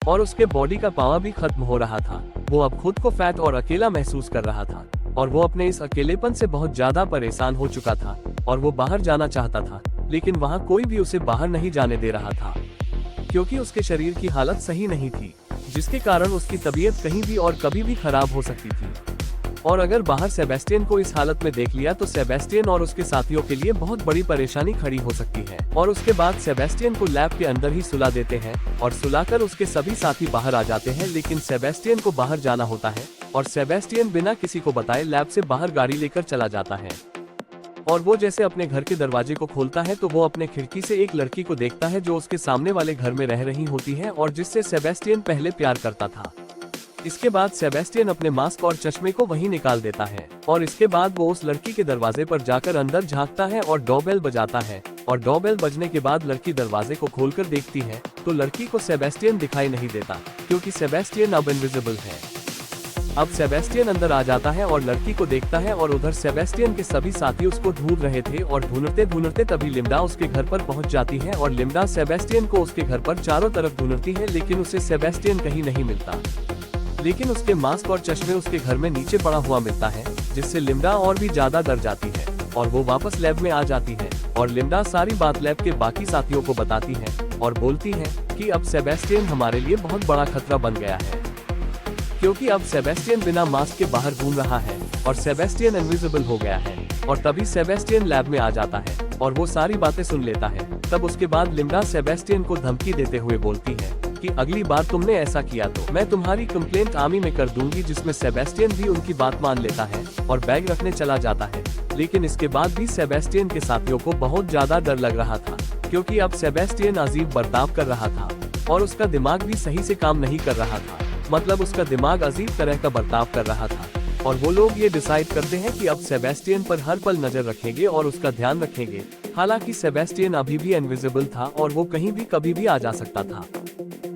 और उसके बॉडी का पावर भी खत्म हो रहा था। वो अब खुद को फैट और अकेला महसूस कर रहा था और वो अपने इस अकेलेपन से बहुत ज्यादा परेशान हो चुका था और वो बाहर जाना चाहता था, लेकिन वहाँ कोई भी उसे बाहर नहीं जाने दे रहा था क्योंकि उसके शरीर की हालत सही नहीं थी, जिसके कारण उसकी तबीयत कहीं भी और कभी भी खराब हो सकती थी। और अगर बाहर सेबेस्टियन को इस हालत में देख लिया तो सेबेस्टियन और उसके साथियों के लिए बहुत बड़ी परेशानी खड़ी हो सकती है। और उसके बाद सेबेस्टियन को लैब के अंदर ही सुला देते हैं और सुलाकर उसके सभी साथी बाहर आ जाते हैं, लेकिन सेबेस्टियन को बाहर जाना होता है और सेबेस्टियन बिना किसी को बताए लैब से बाहर गाड़ी लेकर चला जाता है। और वो जैसे अपने घर के दरवाजे को खोलता है तो वो अपने खिड़की से एक लड़की को देखता है जो उसके सामने वाले घर में रह रही होती है और जिससे सेबेस्टियन पहले प्यार करता था। इसके बाद सेबेस्टियन अपने मास्क और चश्मे को वहीं निकाल देता है और इसके बाद वो उस लड़की के दरवाजे पर जाकर अंदर झांकता है और डोरबेल बजाता है। और डोरबेल बजने के बाद लड़की दरवाजे को खोलकर देखती है तो लड़की को सेबेस्टियन दिखाई नहीं देता क्योंकि सेबेस्टियन अब इनविजिबल है। अब सेबेस्टियन अंदर आ जाता है और लड़की को देखता है और उधर सेबेस्टियन के सभी साथी उसको ढूंढ रहे थे और ढूंढते ढूंढते तभी लिम्डा उसके घर पर पहुंच जाती है और लिम्डा सेबेस्टियन को उसके घर पर चारों तरफ ढूंढती है, लेकिन उसे सेबेस्टियन कहीं नहीं मिलता। लेकिन उसके मास्क और चश्मे उसके घर में नीचे पड़ा हुआ मिलता है, जिससे लिम्डा और भी ज्यादा डर जाती है और वो वापस लैब में आ जाती है और लिम्डा सारी बात लैब के बाकी साथियों को बताती है और बोलती है कि अब सेबेस्टियन हमारे लिए बहुत बड़ा खतरा बन गया है क्योंकि अब सेबेस्टियन बिना मास्क के बाहर घूम रहा है और सेबेस्टियन इनविजिबल हो गया है। और तभी सेबेस्टियन लैब में आ जाता है और वो सारी बातें सुन लेता है। तब उसके बाद लिम्डा सेबेस्टियन को धमकी देते हुए बोलती है कि अगली बार तुमने ऐसा किया तो मैं तुम्हारी कंप्लेंट आर्मी में कर दूंगी, जिसमें सेबेस्टियन भी उनकी बात मान लेता है और बैग रखने चला जाता है। लेकिन इसके बाद भी सेबेस्टियन के साथियों को बहुत ज्यादा डर लग रहा था क्योंकि अब सेबेस्टियन अजीब बर्ताव कर रहा था और उसका दिमाग भी सही से काम नहीं कर रहा था, मतलब उसका दिमाग अजीब तरह का बर्ताव कर रहा था। और वो लोग ये डिसाइड करते हैं कि अब सेबेस्टियन पर हर पल नजर रखेंगे और उसका ध्यान रखेंगे। हालांकि सेबेस्टियन अभी भी इनविजिबल था और वो कहीं भी कभी भी आ जा सकता था,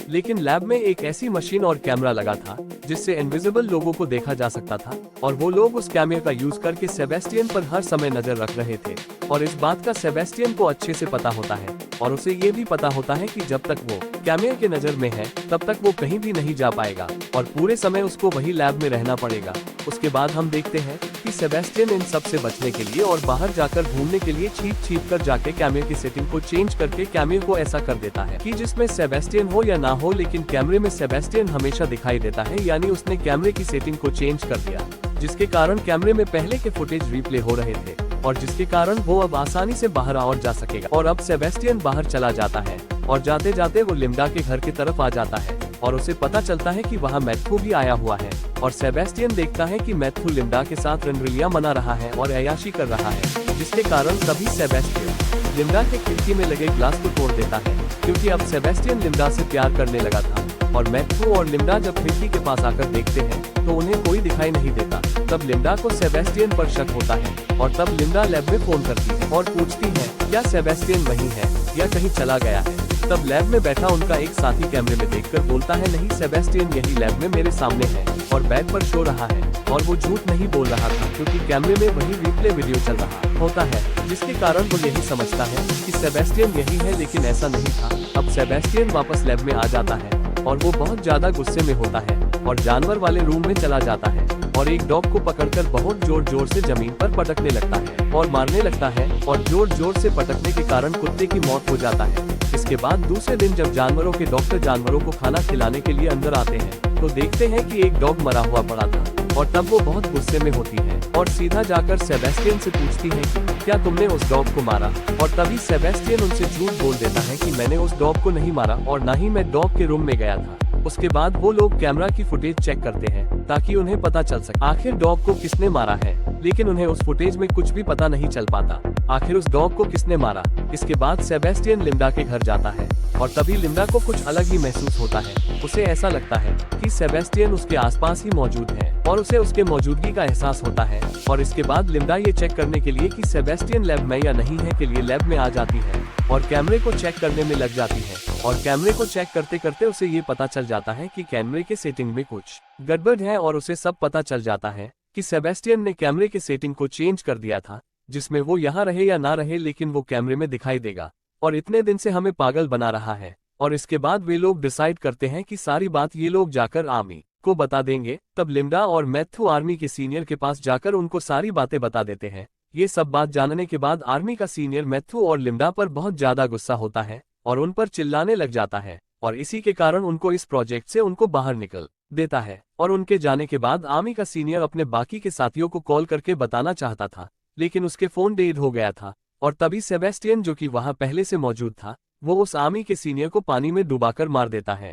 लेकिन लैब में एक ऐसी मशीन और कैमरा लगा था जिससे इनविजिबल लोगों को देखा जा सकता था और वो लोग उस कैमरे का यूज करके सेबेस्टियन पर हर समय नजर रख रहे थे। और इस बात का सेबेस्टियन को अच्छे से पता होता है और उसे ये भी पता होता है कि जब तक वो कैमरे के नजर में है तब तक वो कहीं भी नहीं जा पाएगा और पूरे समय उसको वही लैब में रहना पड़ेगा। उसके बाद हम देखते हैं कि सेबेस्टियन इन सब से बचने के लिए और बाहर जाकर घूमने के लिए छिप कर जाके कैमरे की सेटिंग को चेंज करके कैमरे को ऐसा कर देता है कि जिसमें सेबेस्टियन हो या ना हो, लेकिन कैमरे में सेबेस्टियन हमेशा दिखाई देता है। यानी उसने कैमरे की सेटिंग को चेंज कर दिया, जिसके कारण कैमरे में पहले के फुटेज रिप्ले हो रहे थे और जिसके कारण वो अब आसानी से बाहर और जा सकेगा। और अब सेबेस्टियन बाहर चला जाता है और जाते जाते वो लिम्डा के घर की तरफ आ जाता है और उसे पता चलता है कि वहाँ मैथ्यू भी आया हुआ है। और सेबेस्टियन देखता है कि मैथ्यू लिम्डा के साथ रंगरलिया मना रहा है और अय्याशी कर रहा है, जिसके कारण तभी सेबेस्टियन लिम्डा के खिड़की में लगे ग्लास को तोड़ देता है क्योंकि अब सेबेस्टियन लिम्डा से प्यार करने लगा था। और मैथ्यू और लिम्डा जब खिड़की के पास आकर देखते हैं तो उन्हें कोई दिखाई नहीं देता। तब लिम्डा को सेबेस्टियन पर शक होता है और तब लिम्डा लैब में फोन करती है और पूछती है क्या सेबेस्टियन वहीं है या कहीं चला गया है। तब लैब में बैठा उनका एक साथी कैमरे में देखकर बोलता है नहीं, सेबेस्टियन यही लैब में मेरे सामने है और बैग पर सो रहा है। और वो झूठ नहीं बोल रहा था क्योंकि कैमरे में वही रिप्ले वीडियो चल रहा होता है, जिसके कारण वो यही समझता है कि सेबेस्टियन यही है, लेकिन ऐसा नहीं था। अब सेबेस्टियन वापस लैब में आ जाता है और वो बहुत ज्यादा गुस्से में होता है और जानवर वाले रूम में चला जाता है और एक डॉग को पकड़कर बहुत जोर जोर से जमीन पर पटकने लगता है और मारने लगता है और जोर जोर से पटकने के कारण कुत्ते की मौत हो जाता है। इसके बाद दूसरे दिन जब जानवरों के डॉक्टर जानवरों को खाना खिलाने के लिए अंदर आते हैं तो देखते हैं कि एक डॉग मरा हुआ पड़ा था और तब वो बहुत गुस्से में होती है और सीधा जाकर सेबेस्टियन से पूछती है कि क्या तुमने उस डॉग को मारा। और तभी सेबेस्टियन उनसे झूठ बोल देता है कि मैंने उस डॉग को नहीं मारा और ना ही मैं डॉग के रूम में गया था। उसके बाद वो लोग कैमरा की फुटेज चेक करते हैं ताकि उन्हें पता चल सके आखिर डॉग को किसने मारा है, लेकिन उन्हें उस फुटेज में कुछ भी पता नहीं चल पाता आखिर उस डॉग को किसने मारा। इसके बाद सेबेस्टियन लिम्डा के घर जाता है और तभी लिम्डा को कुछ अलग ही महसूस होता है। उसे ऐसा लगता है कि सेबेस्टियन उसके आसपास ही मौजूद है और उसे उसके मौजूदगी का एहसास होता है। और इसके बाद लिम्डा ये चेक करने के लिए कि सेबेस्टियन लैब में या नहीं है के लिए लैब में आ जाती है और कैमरे को चेक करने में लग जाती है। और कैमरे को चेक करते करते उसे ये पता चल जाता है कि कैमरे के सेटिंग में कुछ गड़बड़ है और उसे सब पता चल जाता है कि सेबेस्टियन ने कैमरे के सेटिंग को चेंज कर दिया था, जिसमें वो यहाँ रहे या ना रहे लेकिन वो कैमरे में दिखाई देगा और इतने दिन से हमें पागल बना रहा है। और इसके बाद वे लोग डिसाइड करते हैं कि सारी बात ये लोग जाकर आर्मी को बता देंगे। तब लिम्डा और मैथ्यू आर्मी के सीनियर के पास जाकर उनको सारी बातें बता देते हैं। ये सब बात जानने के बाद आर्मी का सीनियर मैथ्यू और लिम्डा पर बहुत ज्यादा गुस्सा होता है और उन पर चिल्लाने लग जाता है, और इसी के कारण उनको इस प्रोजेक्ट से उनको बाहर निकल देता है। और उनके जाने के बाद आर्मी का सीनियर अपने बाकी के साथियों को कॉल करके बताना चाहता था, लेकिन उसके फोन डेड हो गया था। और तभी सेबेस्टियन, जो कि वहां पहले से मौजूद था, वो उस आर्मी के सीनियर को पानी में डुबाकर मार देता है।